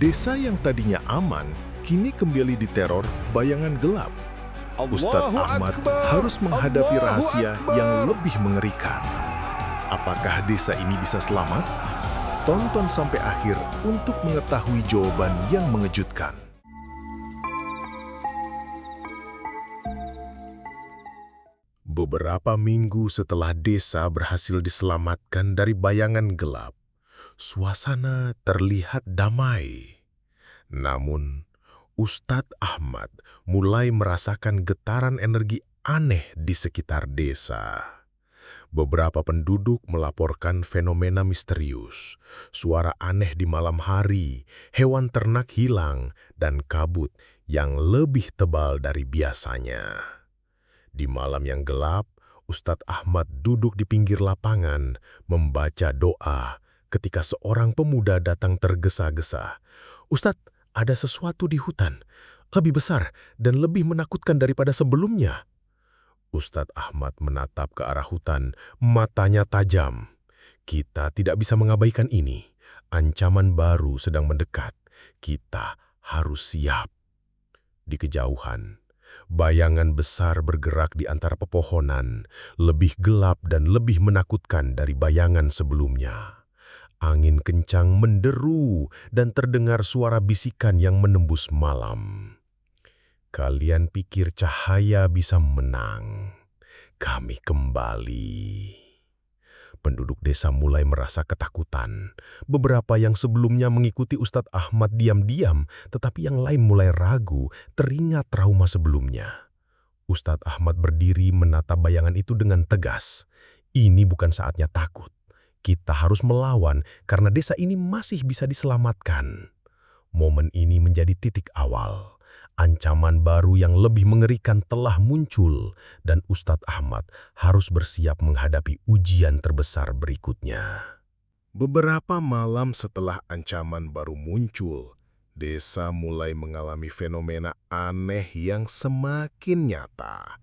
Desa yang tadinya aman, kini kembali diteror bayangan gelap. Ustadz Ahmad harus menghadapi rahasia yang lebih mengerikan. Apakah desa ini bisa selamat? Tonton sampai akhir untuk mengetahui jawaban yang mengejutkan. Beberapa minggu setelah desa berhasil diselamatkan dari bayangan gelap, suasana terlihat damai. Namun, Ustadz Ahmad mulai merasakan getaran energi aneh di sekitar desa. Beberapa penduduk melaporkan fenomena misterius, suara aneh di malam hari, hewan ternak hilang, dan kabut yang lebih tebal dari biasanya. Di malam yang gelap, Ustadz Ahmad duduk di pinggir lapangan, membaca doa ketika seorang pemuda datang tergesa-gesa. "Ustadz, ada sesuatu di hutan, lebih besar dan lebih menakutkan daripada sebelumnya." Ustadz Ahmad menatap ke arah hutan, matanya tajam. "Kita tidak bisa mengabaikan ini. Ancaman baru sedang mendekat. Kita harus siap." Di kejauhan, bayangan besar bergerak di antara pepohonan, lebih gelap dan lebih menakutkan dari bayangan sebelumnya. Angin kencang menderu dan terdengar suara bisikan yang menembus malam. "Kalian pikir cahaya bisa menang? Kami kembali." Penduduk desa mulai merasa ketakutan. Beberapa yang sebelumnya mengikuti Ustadz Ahmad diam-diam, tetapi yang lain mulai ragu, teringat trauma sebelumnya. Ustadz Ahmad berdiri menatap bayangan itu dengan tegas. "Ini bukan saatnya takut. Kita harus melawan karena desa ini masih bisa diselamatkan." Momen ini menjadi titik awal. Ancaman baru yang lebih mengerikan telah muncul, dan Ustadz Ahmad harus bersiap menghadapi ujian terbesar berikutnya. Beberapa malam setelah ancaman baru muncul, desa mulai mengalami fenomena aneh yang semakin nyata.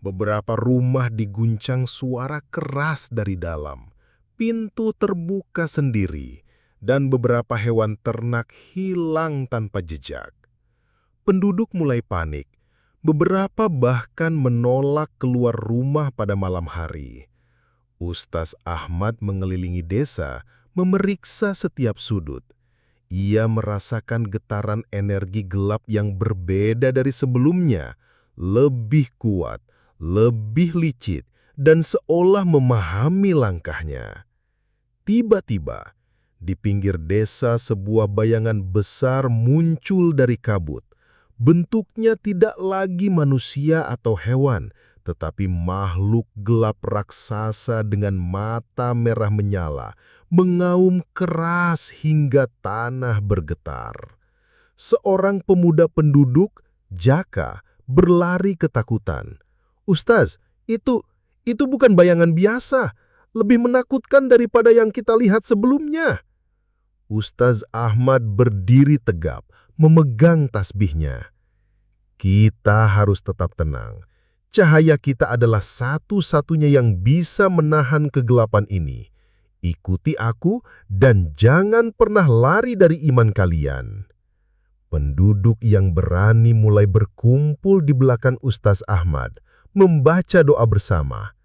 Beberapa rumah diguncang suara keras dari dalam, pintu terbuka sendiri, dan beberapa hewan ternak hilang tanpa jejak. Penduduk mulai panik. Beberapa bahkan menolak keluar rumah pada malam hari. Ustadz Ahmad mengelilingi desa, memeriksa setiap sudut. Ia merasakan getaran energi gelap yang berbeda dari sebelumnya, lebih kuat, lebih licit, dan seolah memahami langkahnya. Tiba-tiba, di pinggir desa sebuah bayangan besar muncul dari kabut. Bentuknya tidak lagi manusia atau hewan, tetapi makhluk gelap raksasa dengan mata merah menyala, mengaum keras hingga tanah bergetar. Seorang pemuda penduduk, Jaka, berlari ketakutan. "Ustaz, itu bukan bayangan biasa, lebih menakutkan daripada yang kita lihat sebelumnya." Ustaz Ahmad berdiri tegap, memegang tasbihnya. "Kita harus tetap tenang. Cahaya kita adalah satu-satunya yang bisa menahan kegelapan ini. Ikuti aku dan jangan pernah lari dari iman kalian." Penduduk yang berani mulai berkumpul di belakang Ustaz Ahmad, membaca doa bersama.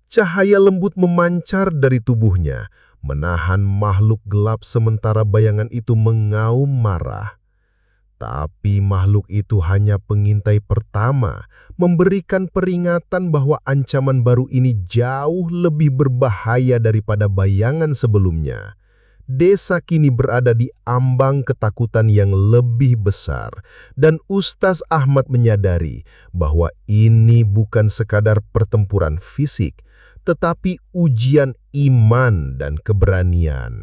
Cahaya lembut memancar dari tubuhnya, menahan makhluk gelap sementara bayangan itu mengaum marah. Tapi makhluk itu hanya pengintai pertama, memberikan peringatan bahwa ancaman baru ini jauh lebih berbahaya daripada bayangan sebelumnya. Desa kini berada di ambang ketakutan yang lebih besar, dan Ustaz Ahmad menyadari bahwa ini bukan sekadar pertempuran fisik, tetapi ujian iman dan keberanian.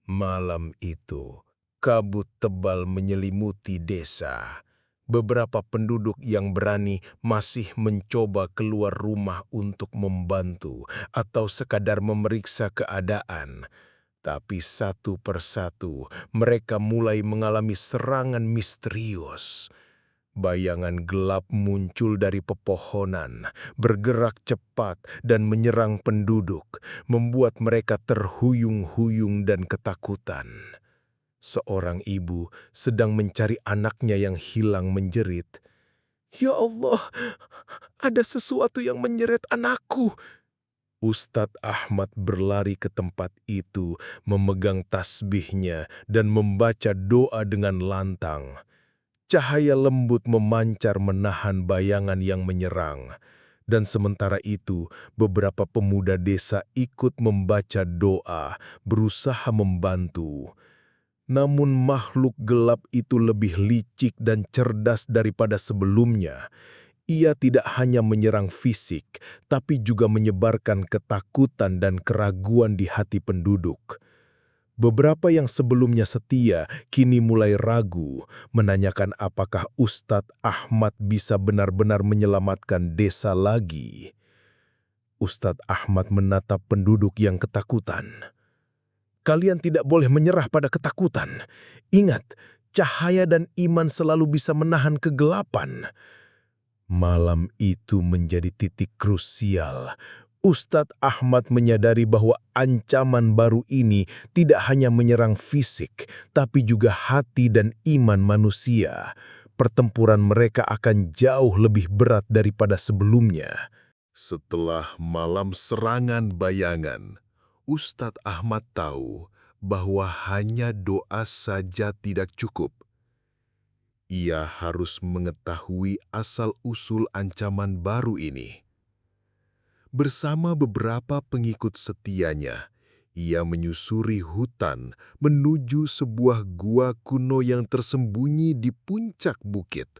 Malam itu, kabut tebal menyelimuti desa. Beberapa penduduk yang berani masih mencoba keluar rumah untuk membantu atau sekadar memeriksa keadaan. Tapi satu persatu mereka mulai mengalami serangan misterius. Bayangan gelap muncul dari pepohonan, bergerak cepat dan menyerang penduduk, membuat mereka terhuyung-huyung dan ketakutan. Seorang ibu sedang mencari anaknya yang hilang menjerit, "Ya Allah, ada sesuatu yang menyeret anakku." Ustadz Ahmad berlari ke tempat itu, memegang tasbihnya dan membaca doa dengan lantang. Cahaya lembut memancar menahan bayangan yang menyerang. Dan sementara itu, beberapa pemuda desa ikut membaca doa, berusaha membantu. Namun makhluk gelap itu lebih licik dan cerdas daripada sebelumnya. Ia tidak hanya menyerang fisik, tapi juga menyebarkan ketakutan dan keraguan di hati penduduk. Beberapa yang sebelumnya setia kini mulai ragu, menanyakan apakah Ustadz Ahmad bisa benar-benar menyelamatkan desa lagi. Ustadz Ahmad menatap penduduk yang ketakutan. Kalian tidak boleh menyerah pada ketakutan. Ingat, cahaya dan iman selalu bisa menahan kegelapan. Malam itu menjadi titik krusial. Ustadz Ahmad menyadari bahwa ancaman baru ini tidak hanya menyerang fisik, tapi juga hati dan iman manusia. Pertempuran mereka akan jauh lebih berat daripada sebelumnya. Setelah malam serangan bayangan, Ustadz Ahmad tahu bahwa hanya doa saja tidak cukup. Ia harus mengetahui asal-usul ancaman baru ini. Bersama beberapa pengikut setianya, ia menyusuri hutan menuju sebuah gua kuno yang tersembunyi di puncak bukit,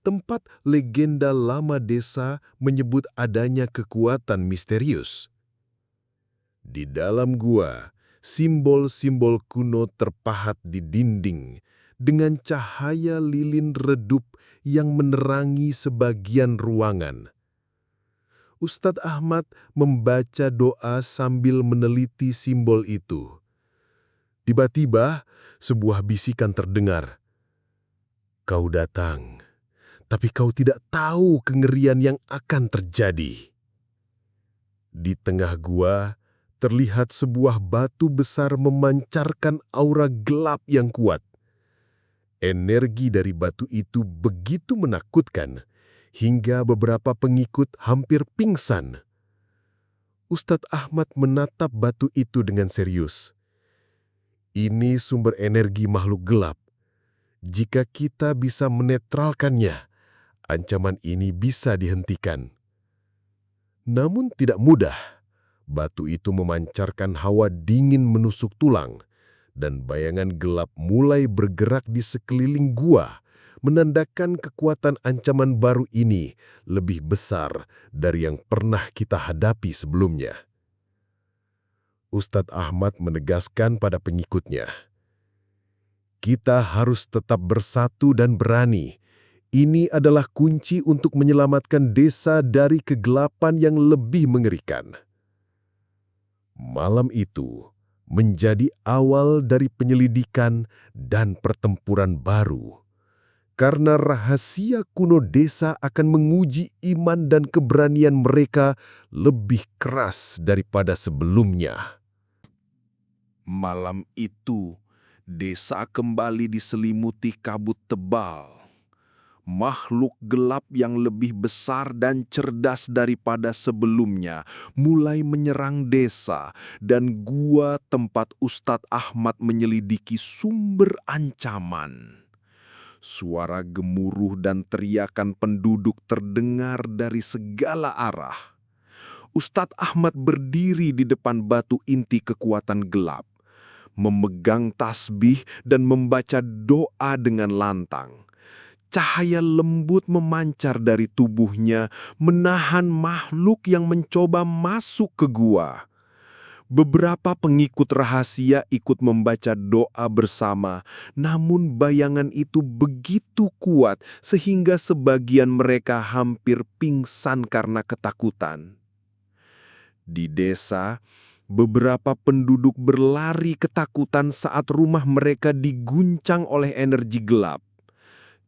tempat legenda lama desa menyebut adanya kekuatan misterius. Di dalam gua, simbol-simbol kuno terpahat di dinding dengan cahaya lilin redup yang menerangi sebagian ruangan. Ustadz Ahmad membaca doa sambil meneliti simbol itu. Tiba-tiba, sebuah bisikan terdengar. "Kau datang, tapi kau tidak tahu kengerian yang akan terjadi." Di tengah gua, terlihat sebuah batu besar memancarkan aura gelap yang kuat. Energi dari batu itu begitu menakutkan, hingga beberapa pengikut hampir pingsan. Ustadz Ahmad menatap batu itu dengan serius. Ini sumber energi makhluk gelap. Jika kita bisa menetralkannya, ancaman ini bisa dihentikan. Namun tidak mudah. Batu itu memancarkan hawa dingin menusuk tulang, dan bayangan gelap mulai bergerak di sekeliling gua, menandakan kekuatan ancaman baru ini lebih besar dari yang pernah kita hadapi sebelumnya. Ustadz Ahmad menegaskan pada pengikutnya, "Kita harus tetap bersatu dan berani. Ini adalah kunci untuk menyelamatkan desa dari kegelapan yang lebih mengerikan." Malam itu menjadi awal dari penyelidikan dan pertempuran baru. Karena rahasia kuno desa akan menguji iman dan keberanian mereka lebih keras daripada sebelumnya. Malam itu, desa kembali diselimuti kabut tebal. Makhluk gelap yang lebih besar dan cerdas daripada sebelumnya mulai menyerang desa dan gua tempat Ustadz Ahmad menyelidiki sumber ancaman. Suara gemuruh dan teriakan penduduk terdengar dari segala arah. Ustadz Ahmad berdiri di depan batu inti kekuatan gelap, memegang tasbih dan membaca doa dengan lantang. Cahaya lembut memancar dari tubuhnya, menahan makhluk yang mencoba masuk ke gua. Beberapa pengikut rahasia ikut membaca doa bersama, namun bayangan itu begitu kuat sehingga sebagian mereka hampir pingsan karena ketakutan. Di desa, beberapa penduduk berlari ketakutan saat rumah mereka diguncang oleh energi gelap.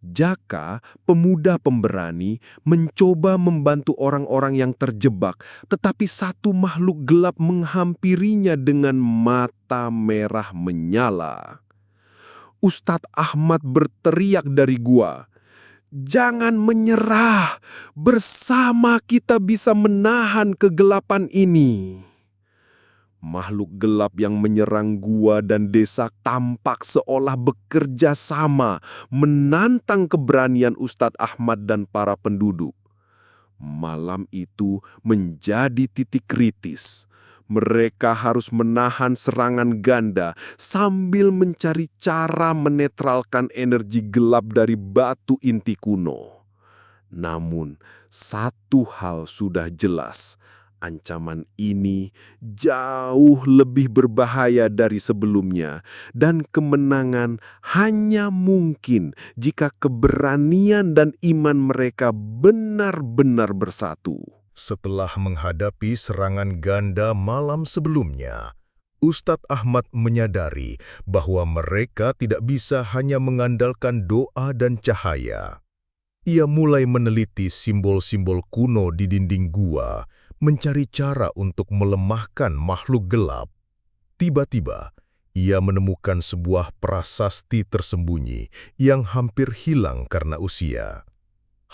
Jaka, pemuda pemberani, mencoba membantu orang-orang yang terjebak, tetapi satu makhluk gelap menghampirinya dengan mata merah menyala. Ustadz Ahmad berteriak dari gua, "Jangan menyerah, bersama kita bisa menahan kegelapan ini." Makhluk gelap yang menyerang gua dan desa tampak seolah bekerja sama, menantang keberanian Ustadz Ahmad dan para penduduk. Malam itu menjadi titik kritis. Mereka harus menahan serangan ganda sambil mencari cara menetralkan energi gelap dari batu inti kuno. Namun, satu hal sudah jelas. Ancaman ini jauh lebih berbahaya dari sebelumnya, dan kemenangan hanya mungkin jika keberanian dan iman mereka benar-benar bersatu. Setelah menghadapi serangan ganda malam sebelumnya, Ustadz Ahmad menyadari bahwa mereka tidak bisa hanya mengandalkan doa dan cahaya. Ia mulai meneliti simbol-simbol kuno di dinding gua, mencari cara untuk melemahkan makhluk gelap. Tiba-tiba, ia menemukan sebuah prasasti tersembunyi yang hampir hilang karena usia.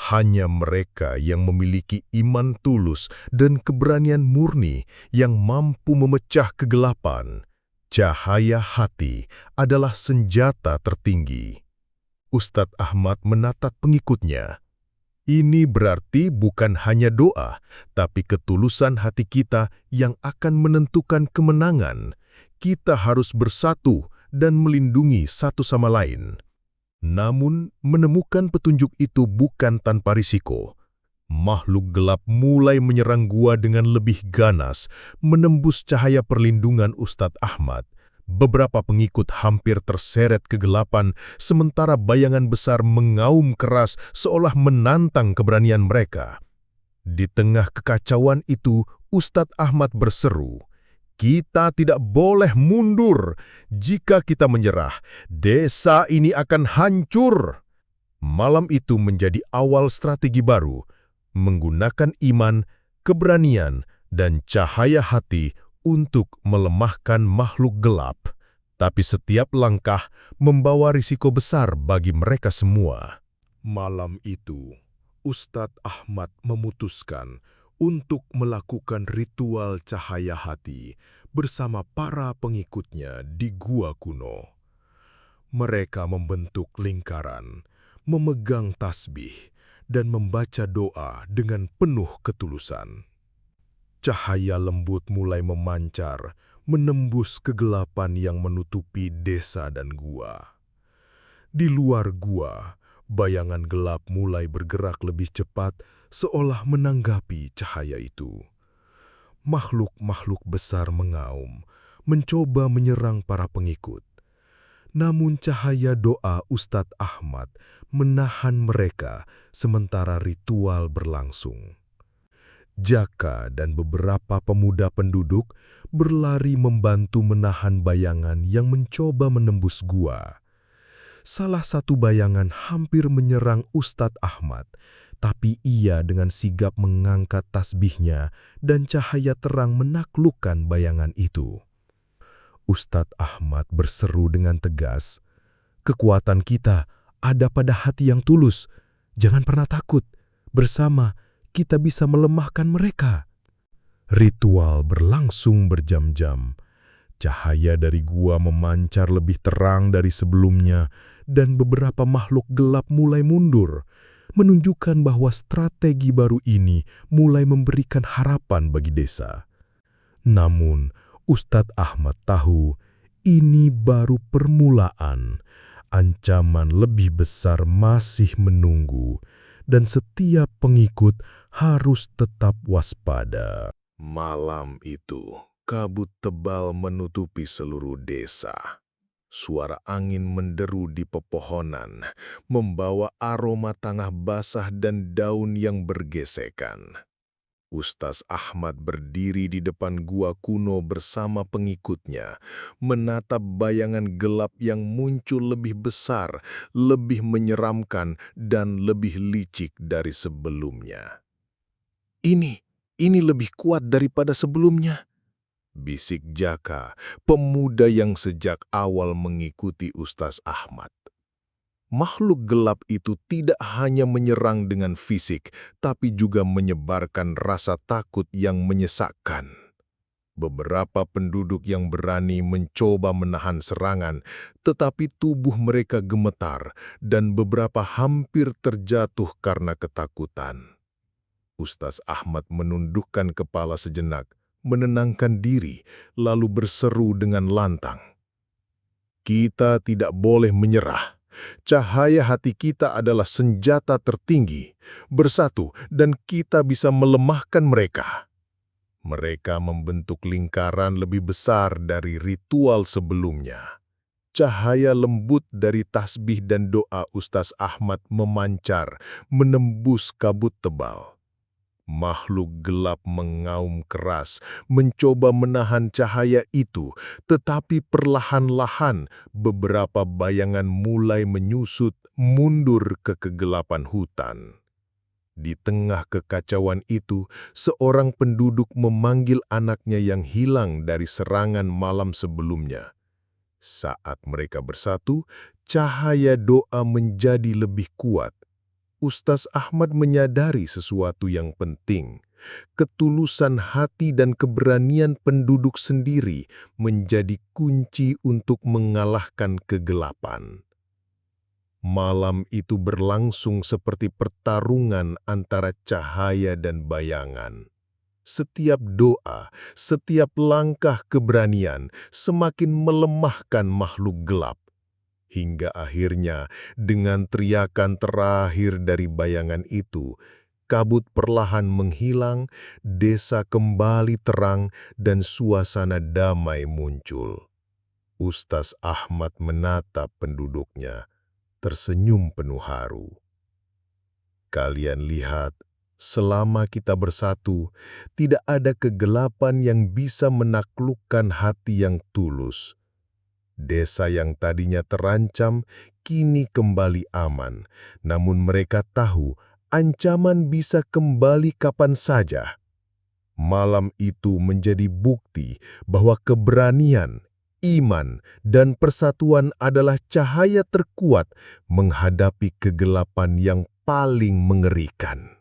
Hanya mereka yang memiliki iman tulus dan keberanian murni yang mampu memecah kegelapan. Cahaya hati adalah senjata tertinggi. Ustadz Ahmad menatap pengikutnya. Ini berarti bukan hanya doa, tapi ketulusan hati kita yang akan menentukan kemenangan. Kita harus bersatu dan melindungi satu sama lain. Namun, menemukan petunjuk itu bukan tanpa risiko. Makhluk gelap mulai menyerang gua dengan lebih ganas, menembus cahaya perlindungan Ustadz Ahmad. Beberapa pengikut hampir terseret kegelapan, sementara bayangan besar mengaum keras seolah menantang keberanian mereka. Di tengah kekacauan itu, Ustadz Ahmad berseru, "Kita tidak boleh mundur. Jika kita menyerah, desa ini akan hancur." Malam itu menjadi awal strategi baru, menggunakan iman, keberanian, dan cahaya hati untuk melemahkan makhluk gelap. Tapi setiap langkah membawa risiko besar bagi mereka semua. Malam itu, Ustadz Ahmad memutuskan untuk melakukan ritual cahaya hati bersama para pengikutnya di gua kuno. Mereka membentuk lingkaran, memegang tasbih, dan membaca doa dengan penuh ketulusan. Cahaya lembut mulai memancar, menembus kegelapan yang menutupi desa dan gua. Di luar gua, bayangan gelap mulai bergerak lebih cepat, seolah menanggapi cahaya itu. Makhluk-makhluk besar mengaum, mencoba menyerang para pengikut. Namun cahaya doa Ustadz Ahmad menahan mereka sementara ritual berlangsung. Jaka dan beberapa pemuda penduduk berlari membantu menahan bayangan yang mencoba menembus gua. Salah satu bayangan hampir menyerang Ustadz Ahmad, tapi ia dengan sigap mengangkat tasbihnya dan cahaya terang menaklukkan bayangan itu. Ustadz Ahmad berseru dengan tegas, "Kekuatan kita ada pada hati yang tulus. Jangan pernah takut. Bersama kita bisa melemahkan mereka." Ritual berlangsung berjam-jam. Cahaya dari gua memancar lebih terang dari sebelumnya, dan beberapa makhluk gelap mulai mundur, menunjukkan bahwa strategi baru ini mulai memberikan harapan bagi desa. Namun, Ustadz Ahmad tahu ini baru permulaan. Ancaman lebih besar masih menunggu, dan setiap pengikut harus tetap waspada. Malam itu, kabut tebal menutupi seluruh desa. Suara angin menderu di pepohonan, membawa aroma tanah basah dan daun yang bergesekan. Ustadz Ahmad berdiri di depan gua kuno bersama pengikutnya, menatap bayangan gelap yang muncul lebih besar, lebih menyeramkan, dan lebih licik dari sebelumnya. Ini lebih kuat daripada sebelumnya," bisik Jaka, pemuda yang sejak awal mengikuti Ustaz Ahmad. Makhluk gelap itu tidak hanya menyerang dengan fisik, tapi juga menyebarkan rasa takut yang menyesakkan. Beberapa penduduk yang berani mencoba menahan serangan, tetapi tubuh mereka gemetar dan beberapa hampir terjatuh karena ketakutan. Ustaz Ahmad menundukkan kepala sejenak, menenangkan diri, lalu berseru dengan lantang. Kita tidak boleh menyerah. Cahaya hati kita adalah senjata tertinggi. Bersatu dan kita bisa melemahkan mereka. Mereka membentuk lingkaran lebih besar dari ritual sebelumnya. Cahaya lembut dari tasbih dan doa Ustaz Ahmad memancar, menembus kabut tebal. Makhluk gelap mengaum keras, mencoba menahan cahaya itu, tetapi perlahan-lahan beberapa bayangan mulai menyusut mundur ke kegelapan hutan. Di tengah kekacauan itu, seorang penduduk memanggil anaknya yang hilang dari serangan malam sebelumnya. Saat mereka bersatu, cahaya doa menjadi lebih kuat. Ustaz Ahmad menyadari sesuatu yang penting. Ketulusan hati dan keberanian penduduk sendiri menjadi kunci untuk mengalahkan kegelapan. Malam itu berlangsung seperti pertarungan antara cahaya dan bayangan. Setiap doa, setiap langkah keberanian semakin melemahkan makhluk gelap. Hingga akhirnya, dengan teriakan terakhir dari bayangan itu, kabut perlahan menghilang, desa kembali terang, dan suasana damai muncul. Ustaz Ahmad menatap penduduknya, tersenyum penuh haru. Kalian lihat, selama kita bersatu, tidak ada kegelapan yang bisa menaklukkan hati yang tulus. Desa yang tadinya terancam, kini kembali aman. Namun mereka tahu, ancaman bisa kembali kapan saja. Malam itu menjadi bukti bahwa keberanian, iman, dan persatuan adalah cahaya terkuat menghadapi kegelapan yang paling mengerikan.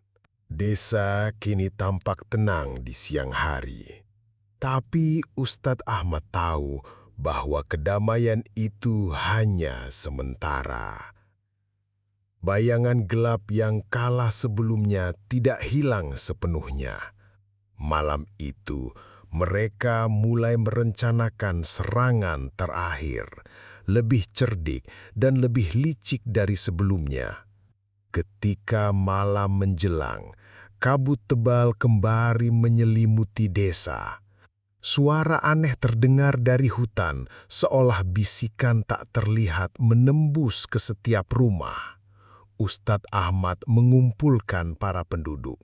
Desa kini tampak tenang di siang hari. Tapi Ustadz Ahmad tahu bahwa kedamaian itu hanya sementara. Bayangan gelap yang kalah sebelumnya tidak hilang sepenuhnya. Malam itu, mereka mulai merencanakan serangan terakhir, lebih cerdik dan lebih licik dari sebelumnya. Ketika malam menjelang, kabut tebal kembali menyelimuti desa. Suara aneh terdengar dari hutan, seolah bisikan tak terlihat menembus ke setiap rumah. Ustadz Ahmad mengumpulkan para penduduk.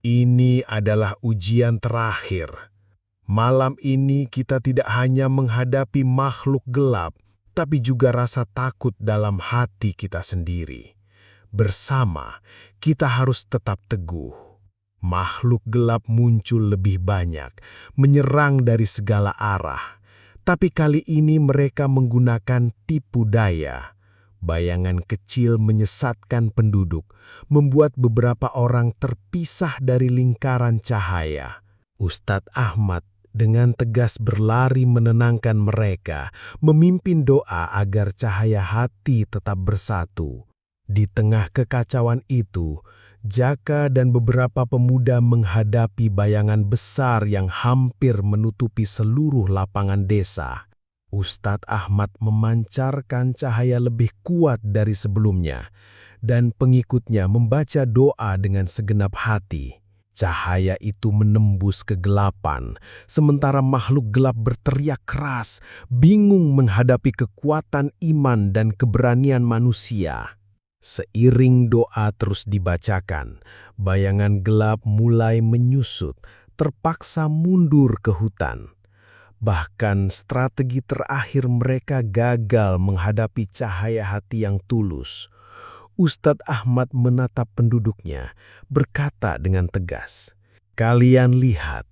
Ini adalah ujian terakhir. Malam ini kita tidak hanya menghadapi makhluk gelap, tapi juga rasa takut dalam hati kita sendiri. Bersama, kita harus tetap teguh. Makhluk gelap muncul lebih banyak, menyerang dari segala arah. Tapi kali ini mereka menggunakan tipu daya. Bayangan kecil menyesatkan penduduk, membuat beberapa orang terpisah dari lingkaran cahaya. Ustadz Ahmad dengan tegas berlari menenangkan mereka, memimpin doa agar cahaya hati tetap bersatu. Di tengah kekacauan itu, Jaka dan beberapa pemuda menghadapi bayangan besar yang hampir menutupi seluruh lapangan desa. Ustadz Ahmad memancarkan cahaya lebih kuat dari sebelumnya, dan pengikutnya membaca doa dengan segenap hati. Cahaya itu menembus kegelapan, sementara makhluk gelap berteriak keras, bingung menghadapi kekuatan iman dan keberanian manusia. Seiring doa terus dibacakan, bayangan gelap mulai menyusut, terpaksa mundur ke hutan. Bahkan strategi terakhir mereka gagal menghadapi cahaya hati yang tulus. Ustadz Ahmad menatap penduduknya, berkata dengan tegas, "Kalian lihat,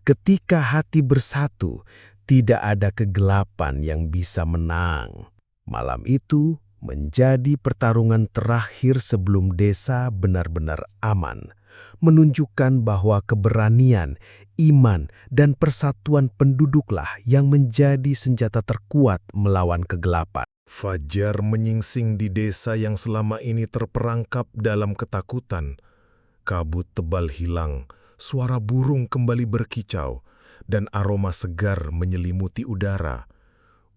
Ketika hati bersatu, tidak ada kegelapan yang bisa menang. Malam itu menjadi pertarungan terakhir sebelum desa benar-benar aman, menunjukkan bahwa keberanian, iman, dan persatuan penduduklah yang menjadi senjata terkuat melawan kegelapan. Fajar menyingsing di desa yang selama ini terperangkap dalam ketakutan. Kabut tebal hilang, suara burung kembali berkicau, dan aroma segar menyelimuti udara.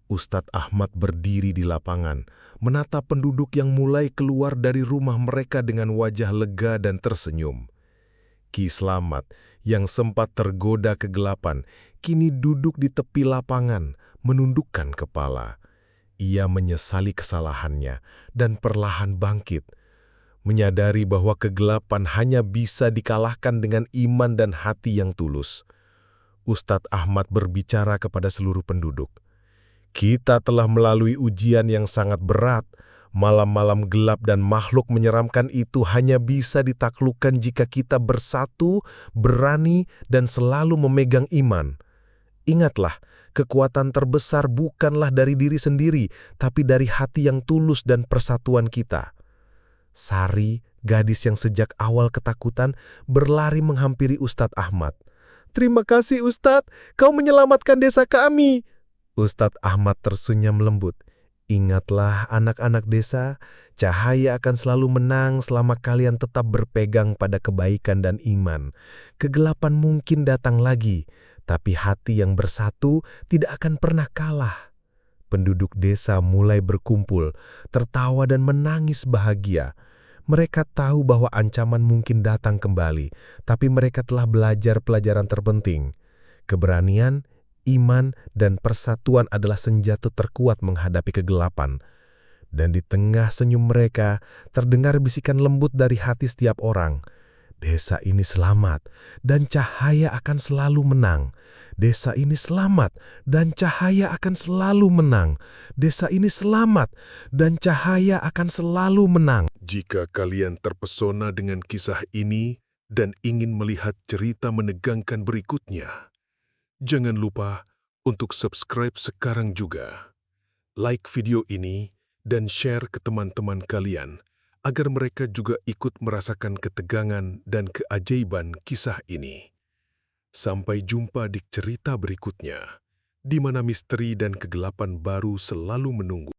Ustadz Ahmad berdiri di lapangan, menatap penduduk yang mulai keluar dari rumah mereka dengan wajah lega dan tersenyum. Ki Slamet, yang sempat tergoda kegelapan, kini duduk di tepi lapangan, menundukkan kepala. Ia menyesali kesalahannya dan perlahan bangkit, menyadari bahwa kegelapan hanya bisa dikalahkan dengan iman dan hati yang tulus. Ustadz Ahmad berbicara kepada seluruh penduduk. Kita telah melalui ujian yang sangat berat. Malam-malam gelap dan makhluk menyeramkan itu hanya bisa ditaklukkan jika kita bersatu, berani, dan selalu memegang iman. Ingatlah, kekuatan terbesar bukanlah dari diri sendiri, tapi dari hati yang tulus dan persatuan kita. Sari, gadis yang sejak awal ketakutan, berlari menghampiri Ustadz Ahmad. "Terima kasih Ustadz, kau menyelamatkan desa kami." Ustadz Ahmad tersenyum lembut. "Ingatlah anak-anak desa, cahaya akan selalu menang selama kalian tetap berpegang pada kebaikan dan iman. Kegelapan mungkin datang lagi, tapi hati yang bersatu tidak akan pernah kalah." Penduduk desa mulai berkumpul, tertawa dan menangis bahagia. Mereka tahu bahwa ancaman mungkin datang kembali, tapi mereka telah belajar pelajaran terpenting. Keberanian, iman, dan persatuan adalah senjata terkuat menghadapi kegelapan. Dan di tengah senyum mereka, terdengar bisikan lembut dari hati setiap orang. Desa ini selamat, dan cahaya akan selalu menang. Desa ini selamat, dan cahaya akan selalu menang. Desa ini selamat, dan cahaya akan selalu menang. Jika kalian terpesona dengan kisah ini dan ingin melihat cerita menegangkan berikutnya, jangan lupa untuk subscribe sekarang juga. Like video ini dan share ke teman-teman kalian, agar mereka juga ikut merasakan ketegangan dan keajaiban kisah ini. Sampai jumpa di cerita berikutnya, di mana misteri dan kegelapan baru selalu menunggu.